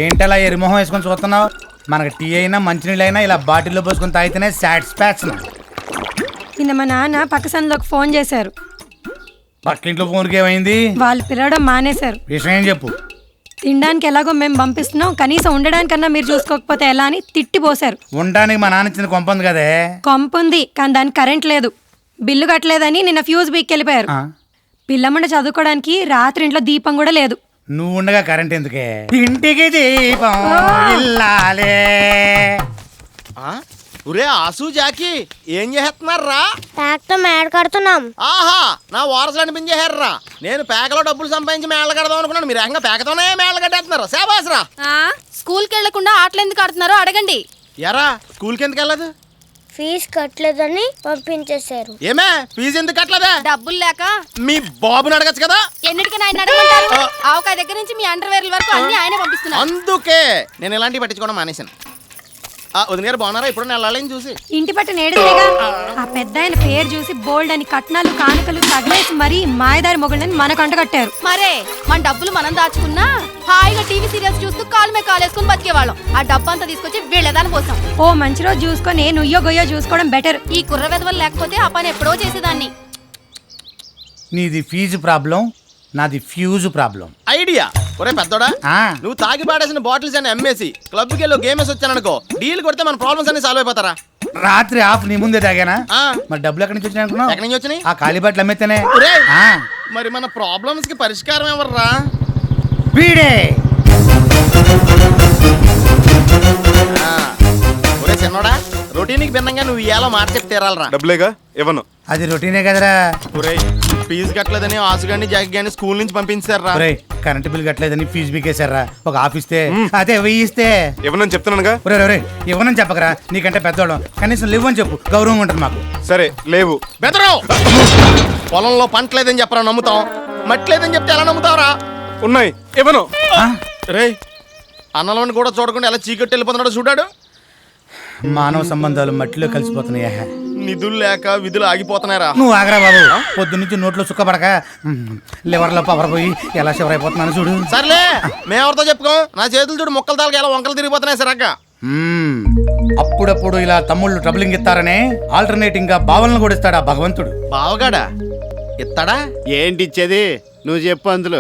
ఏంటలా ఎరిమొహం వేసుకొని చూస్తున్నావు? మనకి టీ అయినా మంచినీళ్ళు అయినా ఇలా బాటిల్లో పోసుకొని తాగితేనే సాటిస్ఫాక్షన్. నిన్న మా నాన్న పక్క సందులోకి ఫోన్ చేశారు. పక్కింట్లో ఫోన్కి ఏమైంది? వాళ్ళు పిలవడం మానేశారు. విషయం ఏం చెప్పు. తినడానికి ఎలాగో మేము పంపిస్తున్నాం, కనీసం ఉండడానికన్నా మీరు చూసుకోకపోతే ఎలా అని తిట్టిపోశారు. ఉండడానికి మా నాన్న ఇచ్చిన కొంప ఉంది కదే. కొంపుంది కానీ దానికి కరెంట్ లేదు. బిల్లు కట్టలేదని నిన్న ఫ్యూజ్ బీక్ వెళ్ళిపోయారు. పిల్లమ్మండ చదువుకోవడానికి రాత్రి ఇంట్లో దీపం కూడా లేదు. నువ్వు ఉండగా కరెంట్ ఎందుకే? ఇంటికి దీపం ఇల్లాలే. ఒరే ఆసు జాకి ఏం చేస్తున్నారా? ట్రాక్టర్ మేడ కడుతున్నాం. ఆహా, నా వారసులు అనిపించేశారా. నేను పేకలో డబ్బులు సంపాదించి మేళ కడదాం అనుకున్నాను, మీరు ఏకంగా పేకతోనే మేళ కట్టేస్తున్నారు. శాబాస్రా. స్కూల్కి వెళ్లకుండా ఆటలు ఎందుకు ఆడుతున్నారో అడగండి. ఎరా స్కూల్కి ఎందుకు వెళ్ళదు? ఫీజు కట్టలేదని పంపించేశారు. ఏమే ఫీజు ఎందుకు కట్టలేదా? డబ్బులు లేక. మీ బాబుని అడగచ్చు కదా. ఎన్నిటికైనా ఆయన అడగమంటారు. ఆవకాయ దగ్గర నుంచి మీ అండర్వేర్ల వరకు అన్ని ఆయనే పంపిస్తున్నారు. అందుకే నేను ఇలాంటివి పట్టించుకోవడం మానేశాను. వదిన గారు బాగున్నారా? ఇప్పుడు నేను వెళ్ళాలని చూసి ఇంటి పట్టు నేడుగా ఆ పెద్ద ఆయన పేరు చూసి బోల్డ్ అని కట్నాలు కానుకలు తగలేసి మరీ మాయదారి మొగుళ్ళని మనకు అంటగట్టారు. మరే మన డబ్బులు మనం దాచుకున్నా హాయిగా టీవీ సీరియల్స్ చూస్తూ కాలు మీద కాలేసుకుని బతికేవాళ్ళం. ఆ డబ్బు అంతా తీసుకొచ్చి వీళ్ళదాని కోసం ఓ మంచి రోజు చూసుకొని నుయ్యో గొయ్యో చూసుకోవడం బెటర్. ఈ కుర్ర వెధవలు లేకపోతే ఆ పని ఎప్పుడో చేసేదాన్ని. నీది ఫీజు ప్రాబ్లం, నాది ఫ్యూజ్ ప్రాబ్లం. ఐడియా. ఒరే పెద్దోడా, నువ్వు తాగి పాడేసిన బాటిల్స్ అని అమ్మేసి క్లబ్కి వెళ్ళి గేమేసి వచ్చాననుకో, డీల్ కొడితే మన ప్రాబ్లమ్స్ అన్ని సాల్వ్ అయిపోతారా? రాత్రి ఆఫ్ నీ ముందే తాగానా? మరి డబ్బులు ఎక్కడి నుంచి వచ్చినాయి అనుకున్నావు? ఎక్కడి నుంచి వచ్చినాయి? ఆ ఖాళీ బాటిల్ అమ్మేతేనే. మరి మన ప్రాబ్లమ్స్ కి పరిష్కారం ఎవర్రా? వీడే. ఒరే చిన్నోడా, రొటీన్కి భిన్నంగా నువ్వు ఇయాలో మాట చెప్తే తీరాలరా. డబ్బులేగా ఇవ్వను. అది రొటీనే కదరా. ఒరే ఫీజు కట్టలేదని ఆసుగాని జాకి గాని స్కూల్ నుంచి పంపించారా? ఒరే కరెంట్ బిల్ కట్టలేదని ఫీజు బీకేశారా? ఒక ఆఫీస్తే అదే వెయ్యిస్తే ఇవ్వనని చెప్తున్నానుగా. ఒరే ఒరే ఇవ్వనని చెప్పకరా, నీకంటే పెద్దోళ్ళం, కనీసం లేవని చెప్పు, గౌరవం ఉంటుంది మాకు. సరే లేవు. బెదరు. పొలంలో పంట లేదని చెప్పరా నమ్ముతాం, మట్టి లేదని చెప్తే ఎలా నమ్ముతావరా? ఉన్నాయి ఇవ్వను. రే అన్నలోని కూడా చూడకుండా ఎలా చీకట్టి వెళ్ళిపోతున్నాడో చూడాడు. మానవ సంబంధాలు మట్టిలో కలిసిపోతున్నాయా? నిధులు లేక విధులు ఆగిపోతున్నారా? నువ్వు ఆగరా బాబు. పొద్దు నుంచి నోట్లో సుక్కపడక లివర్లో పవర్ పోయి ఎలా షివర్ అయిపోతున్నాను చూడు. సర్లే మేమెవరితో చెప్పుకో, నా చేతులు చూడు మొక్కలు తాలకి ఎలా వంకలు తిరిగిపోతున్నాయి సరక్క. అప్పుడప్పుడు ఇలా తమ్ముళ్ళు ట్రబులింగ్ ఇస్తారనే ఆల్టర్నేటింగ్ గా భావనలు కూడా ఇస్తాడా భగవంతుడు. బావగాడా ఇస్తాడా? ఏంటి ఇచ్చేది? నువ్వు చెప్పు అందులో.